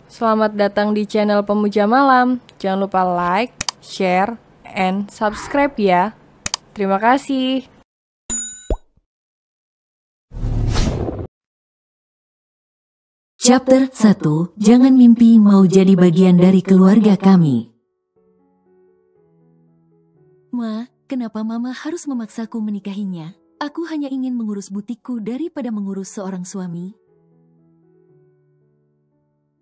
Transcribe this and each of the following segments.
Selamat datang di channel Pemuja Malam. Jangan lupa like, share, and subscribe ya. Terima kasih. Chapter 1, Jangan mimpi mau jadi bagian dari keluarga kami. Ma, kenapa Mama harus memaksaku menikahinya? Aku hanya ingin mengurus butikku daripada mengurus seorang suami.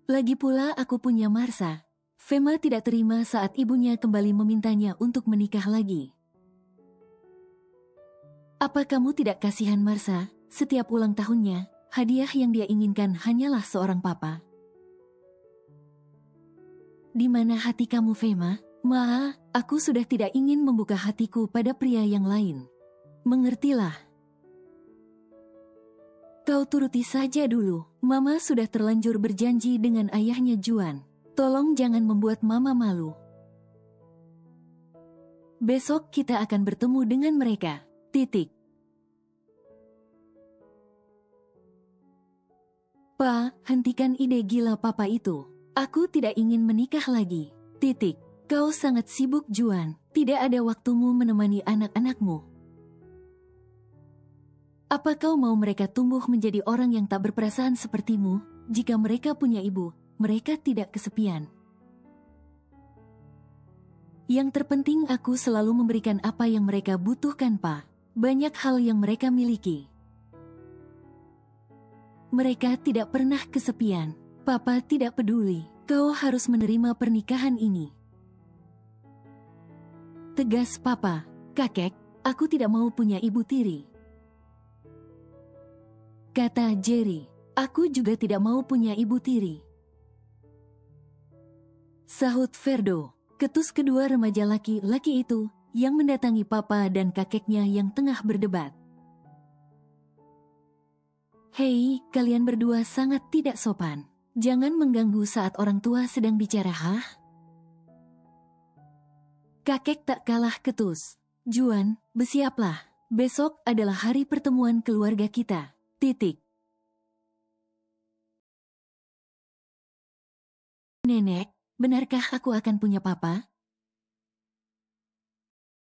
Lagi pula aku punya Marsa. Fema tidak terima saat ibunya kembali memintanya untuk menikah lagi. Apa kamu tidak kasihan Marsa? Setiap ulang tahunnya, hadiah yang dia inginkan hanyalah seorang papa. Di mana hati kamu, Fema? Ma, aku sudah tidak ingin membuka hatiku pada pria yang lain. Mengertilah. Kau turuti saja dulu. Mama sudah terlanjur berjanji dengan ayahnya Juan. Tolong jangan membuat Mama malu. Besok kita akan bertemu dengan mereka. Titik. Pa, hentikan ide gila papa itu. Aku tidak ingin menikah lagi. Titik. Kau sangat sibuk, Juan. Tidak ada waktumu menemani anak-anakmu. Apa kau mau mereka tumbuh menjadi orang yang tak berperasaan sepertimu? Jika mereka punya ibu, mereka tidak kesepian. Yang terpenting aku selalu memberikan apa yang mereka butuhkan, Pa. Banyak hal yang mereka miliki. Mereka tidak pernah kesepian. Papa tidak peduli. Kau harus menerima pernikahan ini. Tegas Papa. Kakek, aku tidak mau punya ibu tiri. Kata Jerry, aku juga tidak mau punya ibu tiri. Sahut Ferdo, ketus kedua remaja laki-laki itu yang mendatangi papa dan kakeknya yang tengah berdebat. Hei, kalian berdua sangat tidak sopan. Jangan mengganggu saat orang tua sedang bicara, hah? Kakek tak kalah ketus. Juan, bersiaplah. Besok adalah hari pertemuan keluarga kita. Titik. Nenek, benarkah aku akan punya papa?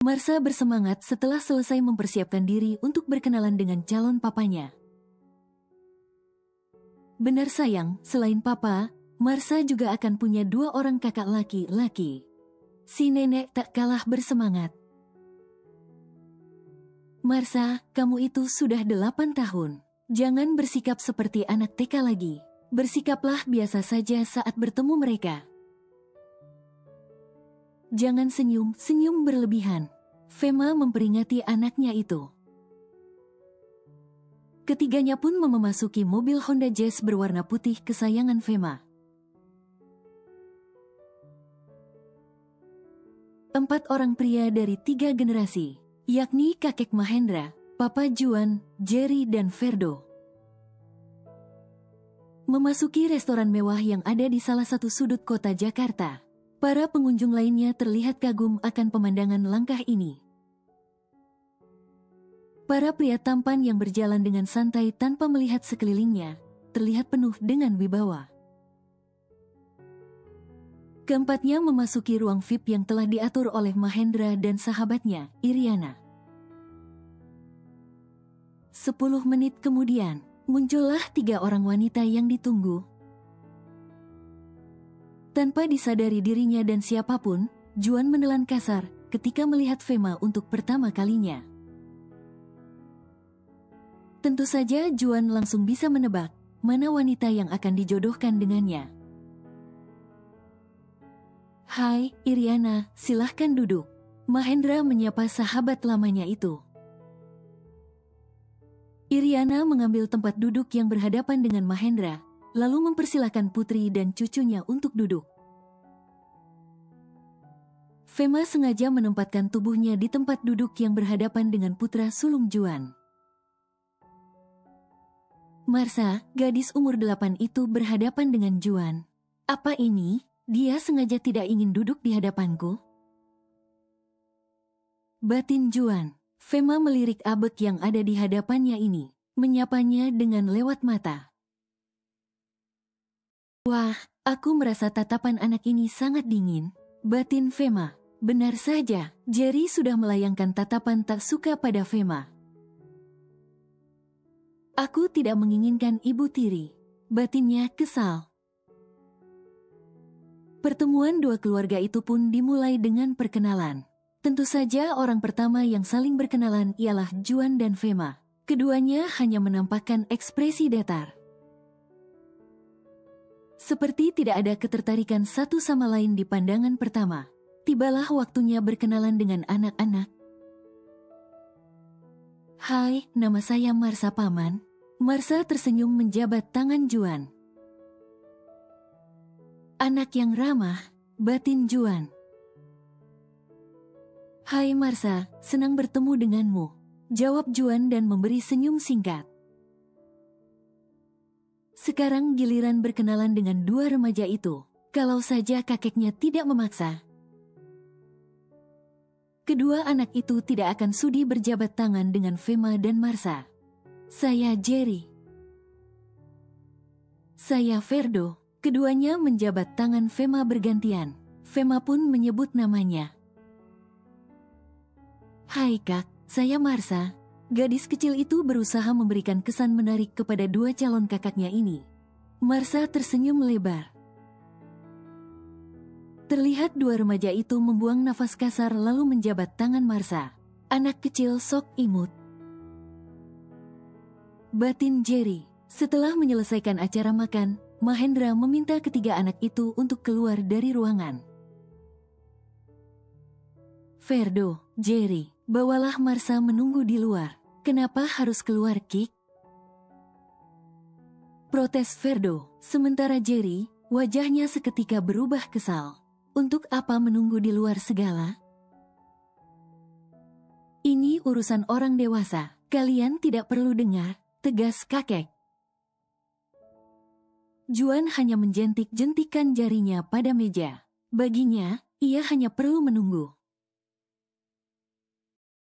Marsa bersemangat setelah selesai mempersiapkan diri untuk berkenalan dengan calon papanya. Benar sayang, selain papa, Marsa juga akan punya 2 orang kakak laki-laki. Si nenek tak kalah bersemangat. Marsa, kamu itu sudah 8 tahun. Jangan bersikap seperti anak TK lagi. Bersikaplah biasa saja saat bertemu mereka. Jangan senyum berlebihan. Fema memperingati anaknya itu. Ketiganya pun memasuki mobil Honda Jazz berwarna putih kesayangan Fema. 4 orang pria dari 3 generasi, yakni kakek Mahendra, Papa Juan, Jerry, dan Ferdo. Memasuki restoran mewah yang ada di salah satu sudut kota Jakarta. Para pengunjung lainnya terlihat kagum akan pemandangan langkah ini. Para pria tampan yang berjalan dengan santai tanpa melihat sekelilingnya, terlihat penuh dengan wibawa. Keempatnya memasuki ruang VIP yang telah diatur oleh Mahendra dan sahabatnya, Iriana. 10 menit kemudian, muncullah 3 orang wanita yang ditunggu. Tanpa disadari dirinya dan siapapun, Juan menelan kasar ketika melihat Fema untuk pertama kalinya. Tentu saja Juan langsung bisa menebak mana wanita yang akan dijodohkan dengannya. Hai, Iriana, silahkan duduk. Mahendra menyapa sahabat lamanya itu. Iriana mengambil tempat duduk yang berhadapan dengan Mahendra, lalu mempersilahkan putri dan cucunya untuk duduk. Fema sengaja menempatkan tubuhnya di tempat duduk yang berhadapan dengan putra sulung Juan. Marsa, gadis umur 8 itu berhadapan dengan Juan. Apa ini? Dia sengaja tidak ingin duduk di hadapanku? Batin Juan. Fema melirik Abek yang ada di hadapannya ini, menyapanya dengan lewat mata. Wah, aku merasa tatapan anak ini sangat dingin. Batin Fema. Benar saja, Jerry sudah melayangkan tatapan tak suka pada Fema. Aku tidak menginginkan ibu tiri. Batinnya kesal. Pertemuan dua keluarga itu pun dimulai dengan perkenalan. Tentu saja orang pertama yang saling berkenalan ialah Juan dan Fema. Keduanya hanya menampakkan ekspresi datar. Seperti tidak ada ketertarikan satu sama lain di pandangan pertama. Tibalah waktunya berkenalan dengan anak-anak. Hai, nama saya Marsa Paman. Marsa tersenyum menjabat tangan Juan. Anak yang ramah, batin Juan. Hai Marsa, senang bertemu denganmu. Jawab Juan dan memberi senyum singkat. Sekarang giliran berkenalan dengan dua remaja itu. Kalau saja kakeknya tidak memaksa. Kedua anak itu tidak akan sudi berjabat tangan dengan Fema dan Marsa. Saya Jerry. Saya Ferdo. Keduanya menjabat tangan Fema bergantian. Fema pun menyebut namanya. Hai kak, saya Marsa. Gadis kecil itu berusaha memberikan kesan menarik kepada dua calon kakaknya ini. Marsa tersenyum lebar. Terlihat dua remaja itu membuang nafas kasar lalu menjabat tangan Marsa. Anak kecil sok imut. Batin Jerry. Setelah menyelesaikan acara makan, Mahendra meminta ketiga anak itu untuk keluar dari ruangan. Ferdo, Jerry, bawalah Marsa menunggu di luar. Kenapa harus keluar, Kik? Protes Ferdo. Sementara Jerry, wajahnya seketika berubah kesal. Untuk apa menunggu di luar segala? Ini urusan orang dewasa. Kalian tidak perlu dengar, tegas kakek. Juan hanya menjentik-jentikan jarinya pada meja. Baginya, ia hanya perlu menunggu.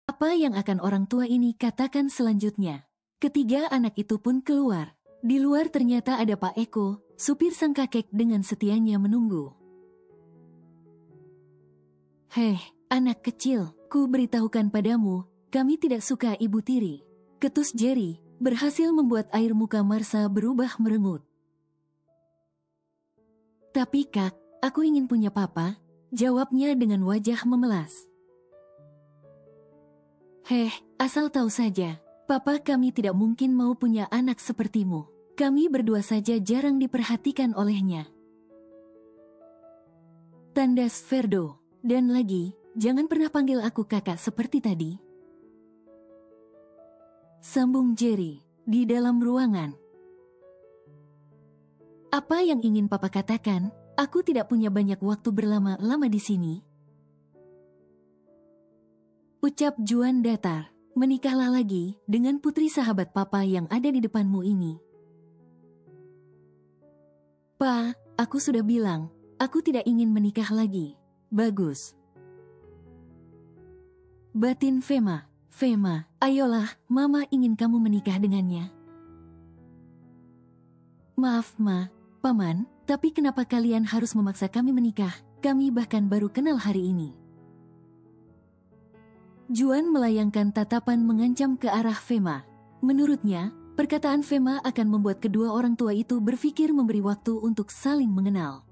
Apa yang akan orang tua ini katakan selanjutnya? Ketiga anak itu pun keluar. Di luar ternyata ada Pak Eko, supir sang kakek dengan setianya menunggu. Heh, anak kecil, ku beritahukan padamu, kami tidak suka ibu tiri. Ketus Jerry, berhasil membuat air muka Marsa berubah merengut. Tapi kak, aku ingin punya papa, jawabnya dengan wajah memelas. Heh, asal tahu saja, papa kami tidak mungkin mau punya anak sepertimu. Kami berdua saja jarang diperhatikan olehnya. Tandas Ferdo, dan lagi, jangan pernah panggil aku kakak seperti tadi. Sambung Jerry, di dalam ruangan. Apa yang ingin papa katakan? Aku tidak punya banyak waktu berlama-lama di sini. Ucap Juan datar. Menikahlah lagi dengan putri sahabat papa yang ada di depanmu ini. Pa, aku sudah bilang, aku tidak ingin menikah lagi. Bagus. Batin Fema. Fema, ayolah, mama ingin kamu menikah dengannya. Maaf, Ma. Paman, tapi kenapa kalian harus memaksa kami menikah? Kami bahkan baru kenal hari ini. Juan melayangkan tatapan mengancam ke arah Fema. Menurutnya, perkataan Fema akan membuat kedua orang tua itu berpikir memberi waktu untuk saling mengenal.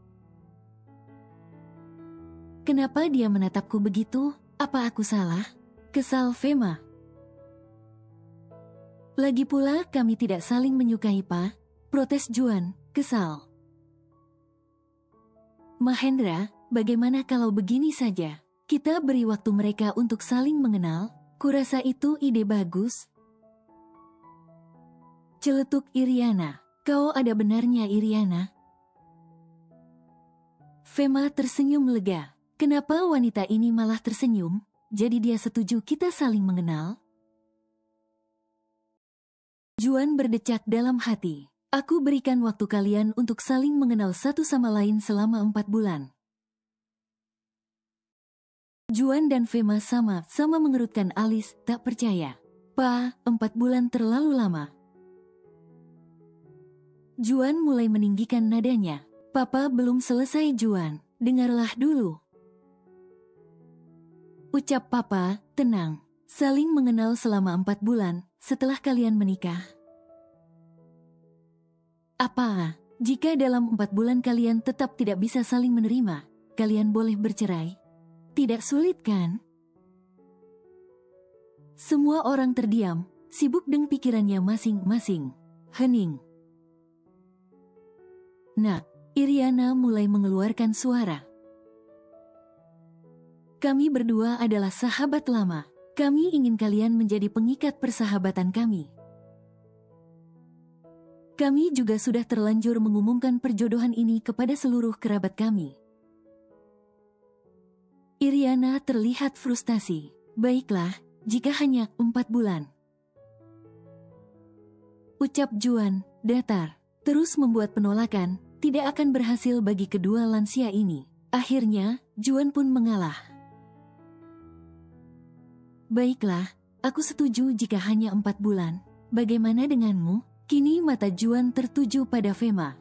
Kenapa dia menatapku begitu? Apa aku salah? Kesal Fema. Lagi pula kami tidak saling menyukai, Pa. Protes Juan. Kesal. Mahendra, bagaimana kalau begini saja? Kita beri waktu mereka untuk saling mengenal. Kurasa itu ide bagus. Celetuk Iriana. Kau ada benarnya, Iriana. Fema tersenyum lega. Kenapa wanita ini malah tersenyum? Jadi dia setuju kita saling mengenal? Juan berdecak dalam hati. Aku berikan waktu kalian untuk saling mengenal satu sama lain selama 4 bulan. Juan dan Fema sama-sama mengerutkan alis, tak percaya. Pa, 4 bulan terlalu lama. Juan mulai meninggikan nadanya. Papa belum selesai Juan, dengarlah dulu. Ucap Papa, tenang. Saling mengenal selama 4 bulan setelah kalian menikah. Apa, jika dalam 4 bulan kalian tetap tidak bisa saling menerima, kalian boleh bercerai? Tidak sulit kan? Semua orang terdiam, sibuk dengan pikirannya masing-masing. Hening. Nak, Iriana mulai mengeluarkan suara. Kami berdua adalah sahabat lama. Kami ingin kalian menjadi pengikat persahabatan kami. Kami juga sudah terlanjur mengumumkan perjodohan ini kepada seluruh kerabat kami. Iriana terlihat frustasi. Baiklah, jika hanya 4 bulan. Ucap Juan, datar. Terus membuat penolakan, tidak akan berhasil bagi kedua lansia ini. Akhirnya, Juan pun mengalah. Baiklah, aku setuju jika hanya 4 bulan. Bagaimana denganmu? Kini mata Juan tertuju pada Fema.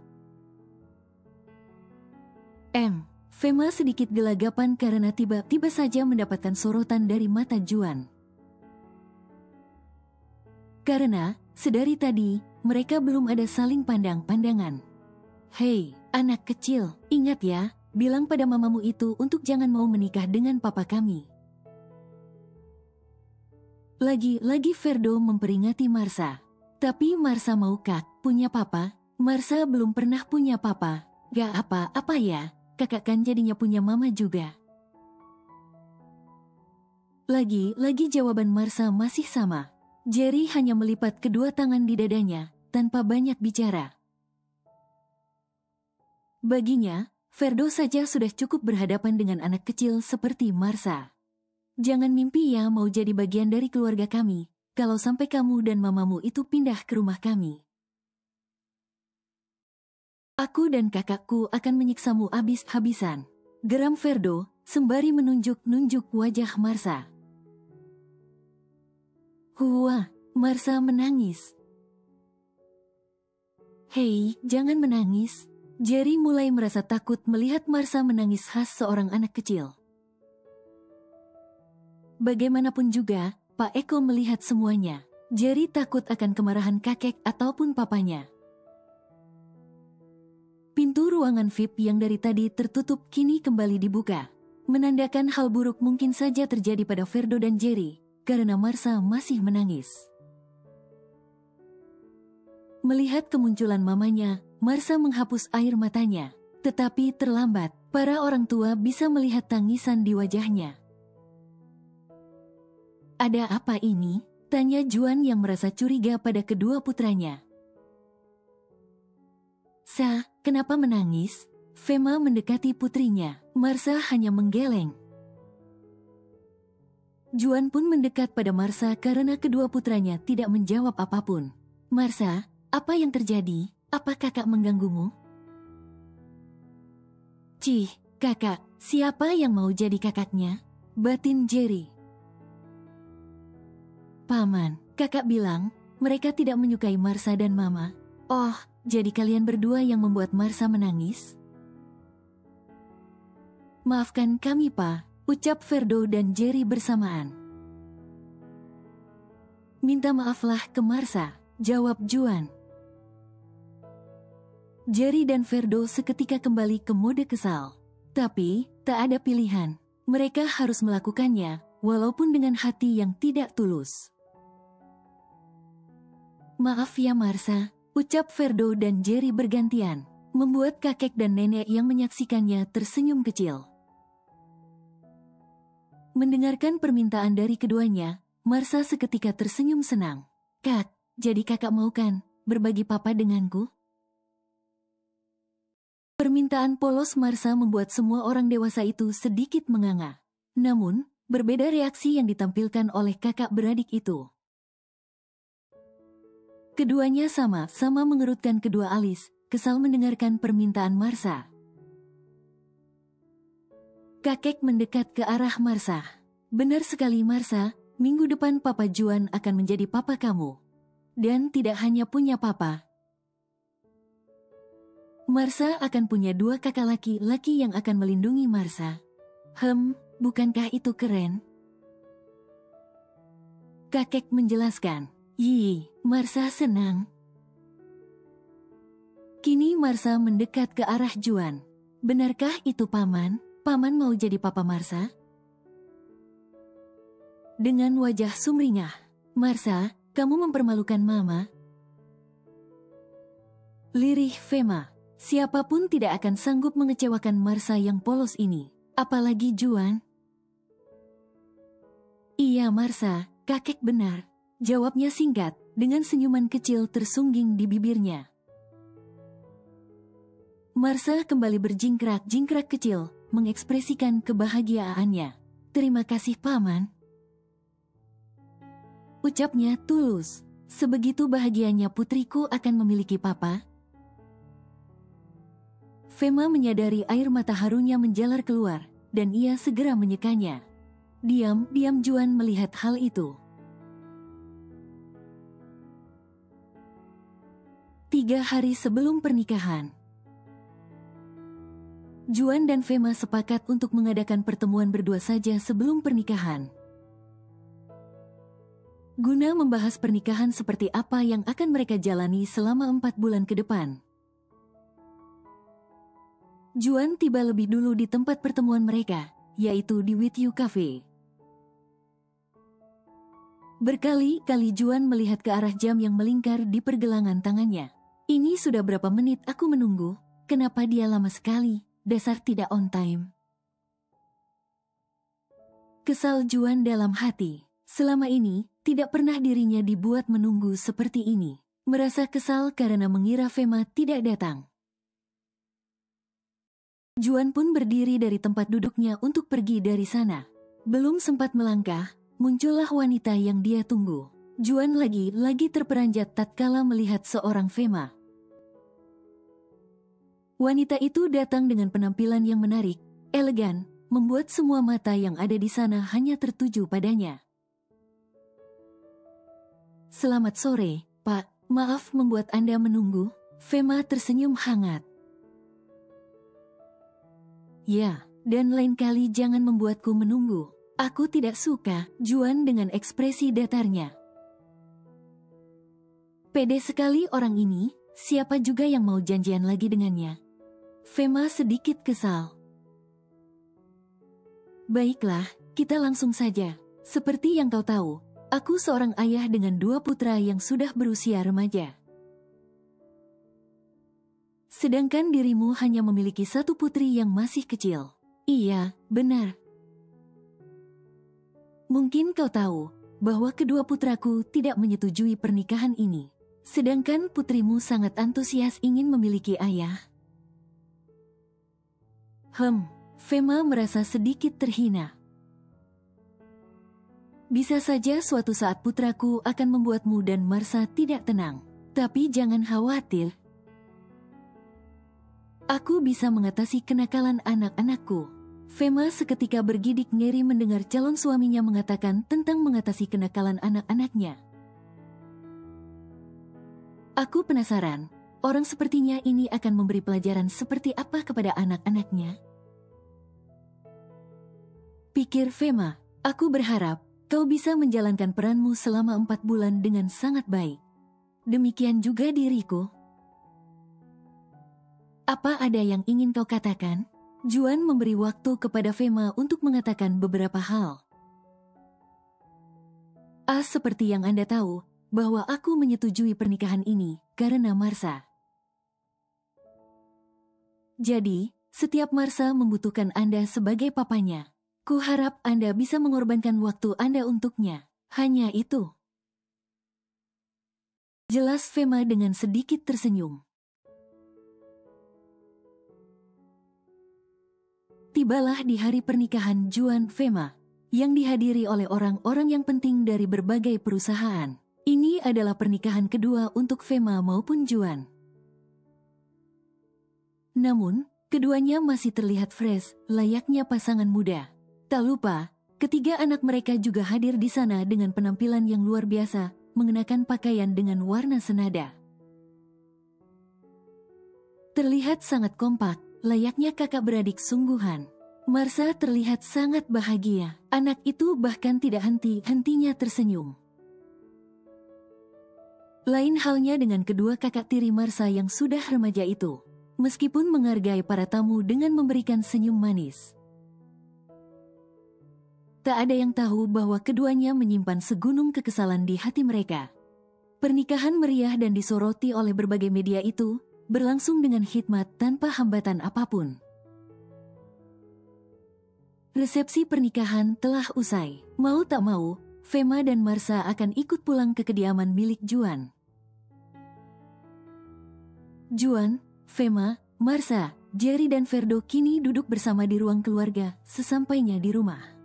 Fema sedikit gelagapan karena tiba-tiba saja mendapatkan sorotan dari mata Juan. Karena, sedari tadi, mereka belum ada saling pandang-pandangan. Hei, anak kecil, ingat ya, bilang pada mamamu itu untuk jangan mau menikah dengan papa kami. Lagi-lagi Ferdo memperingati Marsa. Tapi Marsa mau punya papa? Marsa belum pernah punya papa. Gak apa-apa ya, kakak kan jadinya punya mama juga. Lagi-lagi jawaban Marsa masih sama. Jerry hanya melipat kedua tangan di dadanya, tanpa banyak bicara. Baginya, Ferdo saja sudah cukup berhadapan dengan anak kecil seperti Marsa. Jangan mimpi ya mau jadi bagian dari keluarga kami, kalau sampai kamu dan mamamu itu pindah ke rumah kami. Aku dan kakakku akan menyiksamu habis-habisan. Geram Ferdo, sembari menunjuk-nunjuk wajah Marsa. Wah, Marsa menangis. Hei, jangan menangis. Jerry mulai merasa takut melihat Marsa menangis khas seorang anak kecil. Bagaimanapun juga, Pak Eko melihat semuanya. Jerry takut akan kemarahan kakek ataupun papanya. Pintu ruangan VIP yang dari tadi tertutup kini kembali dibuka. Menandakan hal buruk mungkin saja terjadi pada Ferdo dan Jerry, karena Marsa masih menangis. Melihat kemunculan mamanya, Marsa menghapus air matanya. Tetapi terlambat, para orang tua bisa melihat tangisan di wajahnya. Ada apa ini? Tanya Juan yang merasa curiga pada kedua putranya. Kenapa menangis? Fema mendekati putrinya. Marsa hanya menggeleng. Juan pun mendekat pada Marsa karena kedua putranya tidak menjawab apapun. Marsa, apa yang terjadi? Apa kakak mengganggumu? Kakak, siapa yang mau jadi kakaknya? Batin Jerry. Paman, kakak bilang, mereka tidak menyukai Marsa dan Mama. Oh, jadi kalian berdua yang membuat Marsa menangis? Maafkan kami, Pak, ucap Ferdo dan Jerry bersamaan. Minta maaflah ke Marsa, jawab Juan. Jerry dan Ferdo seketika kembali ke mode kesal. Tapi, tak ada pilihan. Mereka harus melakukannya, walaupun dengan hati yang tidak tulus. Maaf ya Marsa, ucap Ferdo dan Jerry bergantian, membuat kakek dan nenek yang menyaksikannya tersenyum kecil. Mendengarkan permintaan dari keduanya, Marsa seketika tersenyum senang. Kak, jadi kakak mau kan berbagi papa denganku? Permintaan polos Marsa membuat semua orang dewasa itu sedikit menganga. Namun, berbeda reaksi yang ditampilkan oleh kakak beradik itu. Keduanya sama-sama mengerutkan kedua alis, kesal mendengarkan permintaan Marsa. Kakek mendekat ke arah Marsa. Benar sekali Marsa, minggu depan Papa Juan akan menjadi papa kamu. Dan tidak hanya punya papa. Marsa akan punya 2 kakak laki-laki yang akan melindungi Marsa. Bukankah itu keren? Kakek menjelaskan. Marsa senang. Kini Marsa mendekat ke arah Juan. Benarkah itu paman? Paman mau jadi papa Marsa? Dengan wajah sumringah. Marsa, kamu mempermalukan mama. Lirih Fema. Siapapun tidak akan sanggup mengecewakan Marsa yang polos ini. Apalagi Juan. Iya Marsa, kakek benar. Jawabnya singkat, dengan senyuman kecil tersungging di bibirnya. Marsa kembali berjingkrak-jingkrak kecil, mengekspresikan kebahagiaannya. Terima kasih paman. Ucapnya tulus. Sebegitu bahagianya putriku akan memiliki papa. Fema menyadari air mata harunya menjalar keluar, dan ia segera menyekanya. Diam-diam Juan melihat hal itu. 3 hari sebelum pernikahan. Juan dan Fema sepakat untuk mengadakan pertemuan berdua saja sebelum pernikahan. Guna membahas pernikahan seperti apa yang akan mereka jalani selama 4 bulan ke depan. Juan tiba lebih dulu di tempat pertemuan mereka, yaitu di With You Cafe. Berkali-kali Juan melihat ke arah jam yang melingkar di pergelangan tangannya. Ini sudah berapa menit aku menunggu, kenapa dia lama sekali, dasar tidak on time. Kesal Juan dalam hati, selama ini tidak pernah dirinya dibuat menunggu seperti ini. Merasa kesal karena mengira Fema tidak datang. Juan pun berdiri dari tempat duduknya untuk pergi dari sana. Belum sempat melangkah, muncullah wanita yang dia tunggu. Juan lagi-lagi terperanjat tatkala melihat seorang Fema. Wanita itu datang dengan penampilan yang menarik, elegan, membuat semua mata yang ada di sana hanya tertuju padanya. Selamat sore, Pak. Maaf membuat Anda menunggu. Fema tersenyum hangat. Ya, dan lain kali jangan membuatku menunggu. Aku tidak suka, Juan dengan ekspresi datarnya. Pede sekali orang ini, siapa juga yang mau janjian lagi dengannya? Fema sedikit kesal. Baiklah, kita langsung saja. Seperti yang kau tahu, aku seorang ayah dengan 2 putra yang sudah berusia remaja. Sedangkan dirimu hanya memiliki 1 putri yang masih kecil. Iya, benar. Mungkin kau tahu bahwa kedua putraku tidak menyetujui pernikahan ini. Sedangkan putrimu sangat antusias ingin memiliki ayah. Fema merasa sedikit terhina. Bisa saja suatu saat putraku akan membuatmu dan Marsa tidak tenang. Tapi jangan khawatir. Aku bisa mengatasi kenakalan anak-anakku. Fema seketika bergidik ngeri mendengar calon suaminya mengatakan tentang mengatasi kenakalan anak-anaknya. Aku penasaran, orang sepertinya ini akan memberi pelajaran seperti apa kepada anak-anaknya? Pikir Fema, aku berharap kau bisa menjalankan peranmu selama 4 bulan dengan sangat baik. Demikian juga diriku. Apa ada yang ingin kau katakan? Juan memberi waktu kepada Fema untuk mengatakan beberapa hal. Seperti yang Anda tahu, bahwa aku menyetujui pernikahan ini karena Marsa. Jadi, setiap Marsa membutuhkan Anda sebagai papanya. Kuharap Anda bisa mengorbankan waktu Anda untuknya. Hanya itu. Jelas Fema dengan sedikit tersenyum. Tibalah di hari pernikahan Juan Fema, yang dihadiri oleh orang-orang yang penting dari berbagai perusahaan. Ini adalah pernikahan kedua untuk Fema maupun Juan. Namun, keduanya masih terlihat fresh, layaknya pasangan muda. Tak lupa, ketiga anak mereka juga hadir di sana dengan penampilan yang luar biasa, mengenakan pakaian dengan warna senada. terlihat sangat kompak, layaknya kakak beradik sungguhan. Marsa terlihat sangat bahagia. Anak itu bahkan tidak henti-hentinya tersenyum. Lain halnya dengan kedua kakak tiri Marsa yang sudah remaja itu. Meskipun menghargai para tamu dengan memberikan senyum manis, tak ada yang tahu bahwa keduanya menyimpan segunung kekesalan di hati mereka. Pernikahan meriah dan disoroti oleh berbagai media itu berlangsung dengan hikmat tanpa hambatan apapun. Resepsi pernikahan telah usai. Mau tak mau, Fema dan Marsa akan ikut pulang ke kediaman milik Juan. Juan, Fema, Marsa, Jerry dan Ferdo kini duduk bersama di ruang keluarga sesampainya di rumah.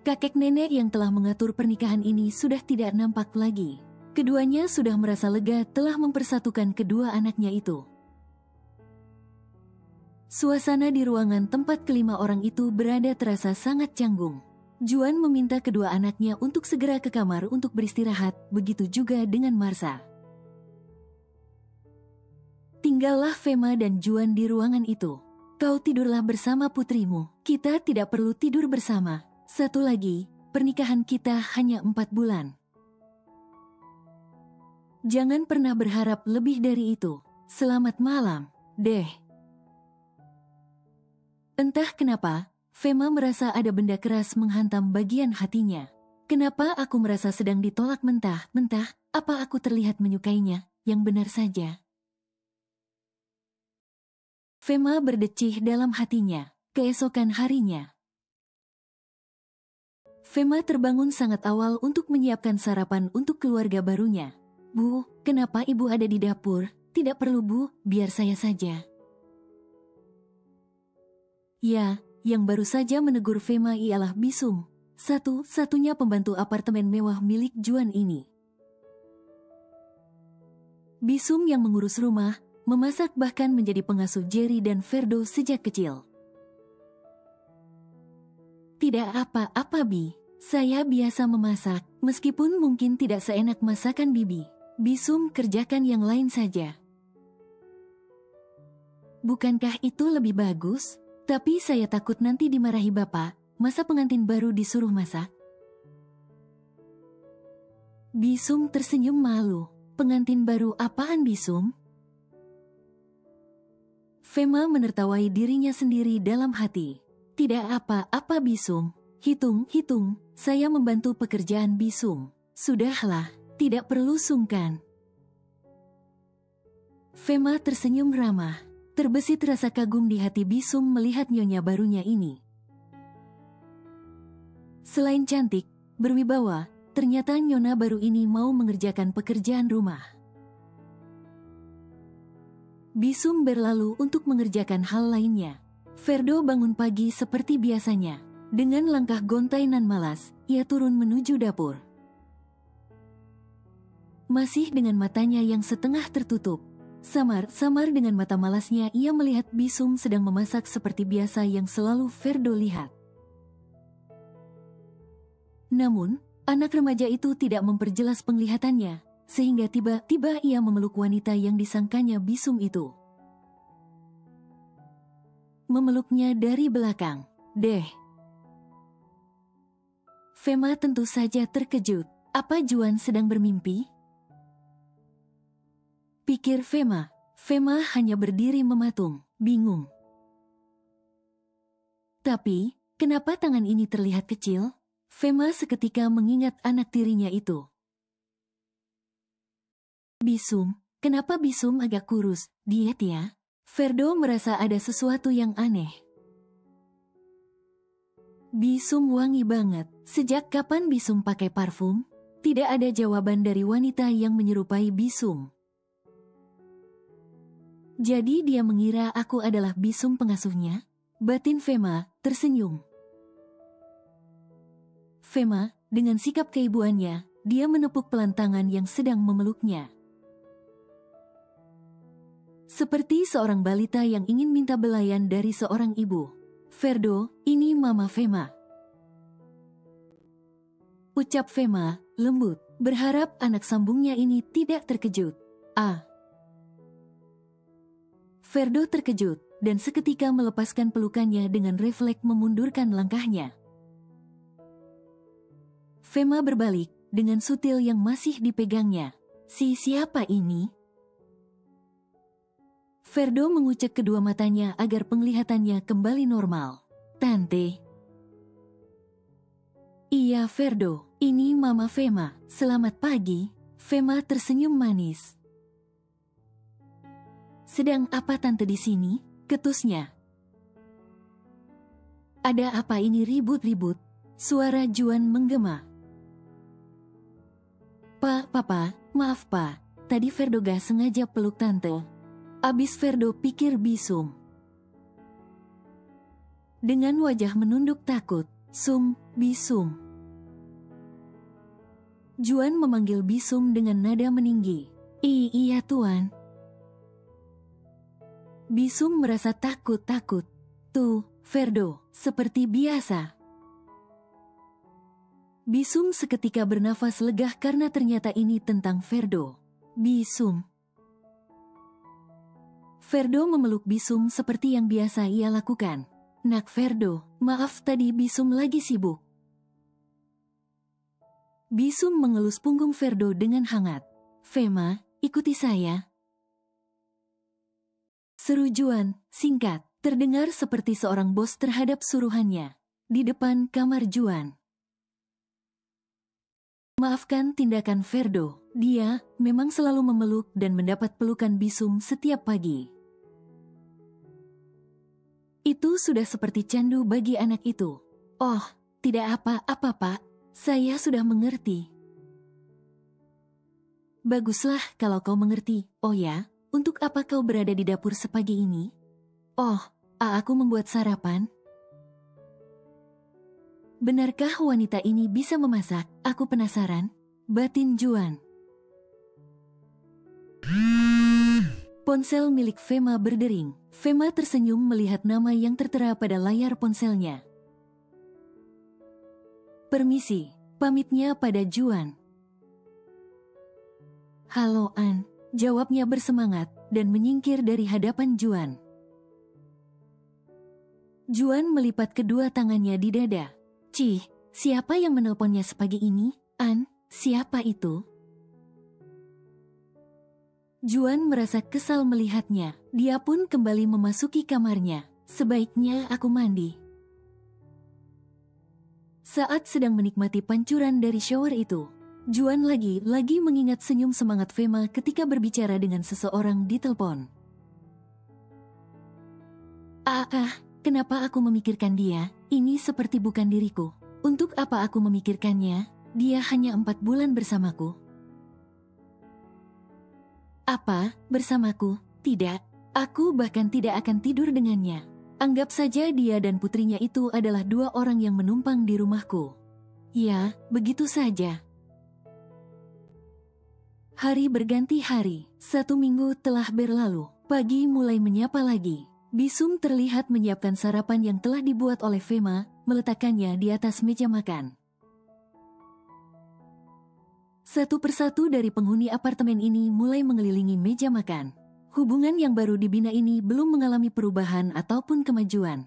Kakek nenek yang telah mengatur pernikahan ini sudah tidak nampak lagi. Keduanya sudah merasa lega telah mempersatukan kedua anaknya itu. Suasana di ruangan tempat kelima orang itu berada terasa sangat canggung. Juan meminta kedua anaknya untuk segera ke kamar untuk beristirahat, begitu juga dengan Marsa. Tinggallah Fema dan Juan di ruangan itu. Kau tidurlah bersama putrimu, kita tidak perlu tidur bersama. Satu lagi, pernikahan kita hanya 4 bulan. Jangan pernah berharap lebih dari itu. Selamat malam, Deh. Entah kenapa, Fema merasa ada benda keras menghantam bagian hatinya. Kenapa aku merasa sedang ditolak mentah-mentah? Apa aku terlihat menyukainya? Yang benar saja. Fema berdecih dalam hatinya. Keesokan harinya, Fema terbangun sangat awal untuk menyiapkan sarapan untuk keluarga barunya. Bu, kenapa ibu ada di dapur? Tidak perlu bu, biar saya saja. Ya, yang baru saja menegur Fema ialah Bisum, satu-satunya pembantu apartemen mewah milik Juan ini. Bisum yang mengurus rumah, memasak bahkan menjadi pengasuh Jerry dan Ferdo sejak kecil. Tidak apa-apa Bi, saya biasa memasak, meskipun mungkin tidak seenak masakan Bibi. Bisum kerjakan yang lain saja. Bukankah itu lebih bagus? Tapi saya takut nanti dimarahi bapak, masa pengantin baru disuruh masak? Bisum tersenyum malu. Pengantin baru apaan Bisum? Fema menertawai dirinya sendiri dalam hati. Tidak apa-apa Bisum. Hitung, saya membantu pekerjaan Bisum. Sudahlah, tidak perlu sungkan. Fema tersenyum ramah. Terbesit rasa kagum di hati Bisum melihat nyonya barunya ini. Selain cantik, berwibawa, ternyata nyonya baru ini mau mengerjakan pekerjaan rumah. Bisum berlalu untuk mengerjakan hal lainnya. Ferdo bangun pagi seperti biasanya. Dengan langkah gontai nan malas, ia turun menuju dapur. Masih dengan matanya yang setengah tertutup, samar-samar dengan mata malasnya ia melihat Bisum sedang memasak seperti biasa yang selalu Ferdo lihat. Namun, anak remaja itu tidak memperjelas penglihatannya, sehingga tiba-tiba ia memeluk wanita yang disangkanya Bisum itu. Memeluknya dari belakang. Deh. Fema tentu saja terkejut. Apa Juan sedang bermimpi? Pikir Fema. Fema hanya berdiri mematung, bingung. Tapi, kenapa tangan ini terlihat kecil? Fema seketika mengingat anak tirinya itu. Bisum, kenapa Bisum agak kurus? Diet ya? Ferdo merasa ada sesuatu yang aneh. Bisum wangi banget. Sejak kapan Bisum pakai parfum? Tidak ada jawaban dari wanita yang menyerupai Bisum. Jadi dia mengira aku adalah Bisum pengasuhnya? Batin Fema tersenyum. Fema, dengan sikap keibuannya, dia menepuk pelan tangan yang sedang memeluknya. Seperti seorang balita yang ingin minta belayan dari seorang ibu. Ferdo, ini Mama Fema. Ucap Fema, lembut, berharap anak sambungnya ini tidak terkejut. Ferdo terkejut dan seketika melepaskan pelukannya dengan refleks memundurkan langkahnya. Fema berbalik dengan sutil yang masih dipegangnya. Siapa ini? Ferdo mengucek kedua matanya agar penglihatannya kembali normal. Tante. Iya Ferdo, ini Mama Fema. Selamat pagi. Fema tersenyum manis. Sedang apa tante di sini? Ketusnya. Ada apa ini ribut-ribut? Suara Juan menggema. Papa, maaf pa. Tadi Ferdo gak sengaja peluk tante. Abis Ferdo pikir bisum. Dengan wajah menunduk takut. Bisum. Juan memanggil bisum dengan nada meninggi. Iya tuan. Bisum merasa takut. Tuh, Ferdo, seperti biasa. Bisum seketika bernafas lega karena ternyata ini tentang Ferdo. Bisum. Ferdo memeluk Bisum seperti yang biasa ia lakukan. Nak Ferdo, maaf tadi Bisum lagi sibuk. Bisum mengelus punggung Ferdo dengan hangat. Fema, ikuti saya. Seru Juan, singkat, terdengar seperti seorang bos terhadap suruhannya. Di depan kamar Juan. Maafkan tindakan Ferdo, dia memang selalu memeluk dan mendapat pelukan Bisum setiap pagi. Itu sudah seperti candu bagi anak itu. Oh, tidak apa-apa Pak, saya sudah mengerti. Baguslah kalau kau mengerti. Oh ya, untuk apa kau berada di dapur sepagi ini? Oh, aku membuat sarapan. Benarkah wanita ini bisa memasak? Aku penasaran. Batin Juan. Ponsel milik Fema berdering. Fema tersenyum melihat nama yang tertera pada layar ponselnya. Permisi, pamitnya pada Juan. Halo An, jawabnya bersemangat dan menyingkir dari hadapan Juan. Juan melipat kedua tangannya di dada. Cih, siapa yang menelponnya sepagi ini? An, siapa itu? Juan merasa kesal melihatnya. Dia pun kembali memasuki kamarnya. Sebaiknya aku mandi. Saat sedang menikmati pancuran dari shower itu, Juan lagi mengingat senyum semangat Fema ketika berbicara dengan seseorang di telepon. Kenapa aku memikirkan dia? Ini seperti bukan diriku. Untuk apa aku memikirkannya? Dia hanya 4 bulan bersamaku. Apa? Bersamaku? Tidak. Aku bahkan tidak akan tidur dengannya. Anggap saja dia dan putrinya itu adalah 2 orang yang menumpang di rumahku. Ya, begitu saja. Hari berganti hari. 1 minggu telah berlalu. Pagi mulai menyapa lagi. Bisum terlihat menyiapkan sarapan yang telah dibuat oleh Fema, meletakkannya di atas meja makan. Satu persatu dari penghuni apartemen ini mulai mengelilingi meja makan. Hubungan yang baru dibina ini belum mengalami perubahan ataupun kemajuan.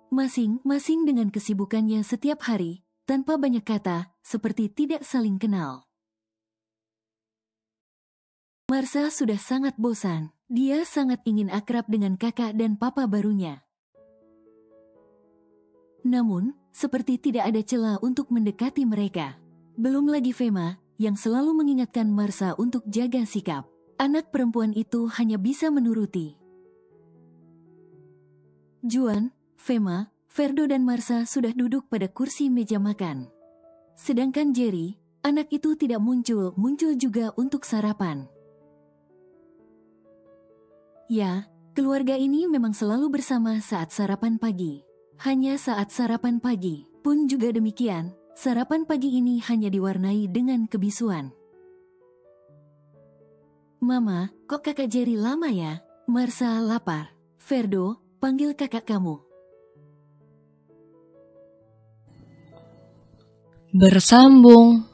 Masing-masing dengan kesibukannya setiap hari, tanpa banyak kata, seperti tidak saling kenal. Marsa sudah sangat bosan. Dia sangat ingin akrab dengan kakak dan papa barunya. Namun, seperti tidak ada celah untuk mendekati mereka. Belum lagi Fema, yang selalu mengingatkan Marsa untuk jaga sikap. Anak perempuan itu hanya bisa menuruti. Juan, Fema, Ferdo dan Marsa sudah duduk pada kursi meja makan. Sedangkan Jerry, anak itu tidak muncul juga untuk sarapan. Ya, keluarga ini memang selalu bersama saat sarapan pagi. Hanya saat sarapan pagi, pun juga demikian, sarapan pagi ini hanya diwarnai dengan kebisuan. Mama, kok kakak Jerry lama ya? Marsa lapar. Ferdo, panggil kakak kamu. Bersambung.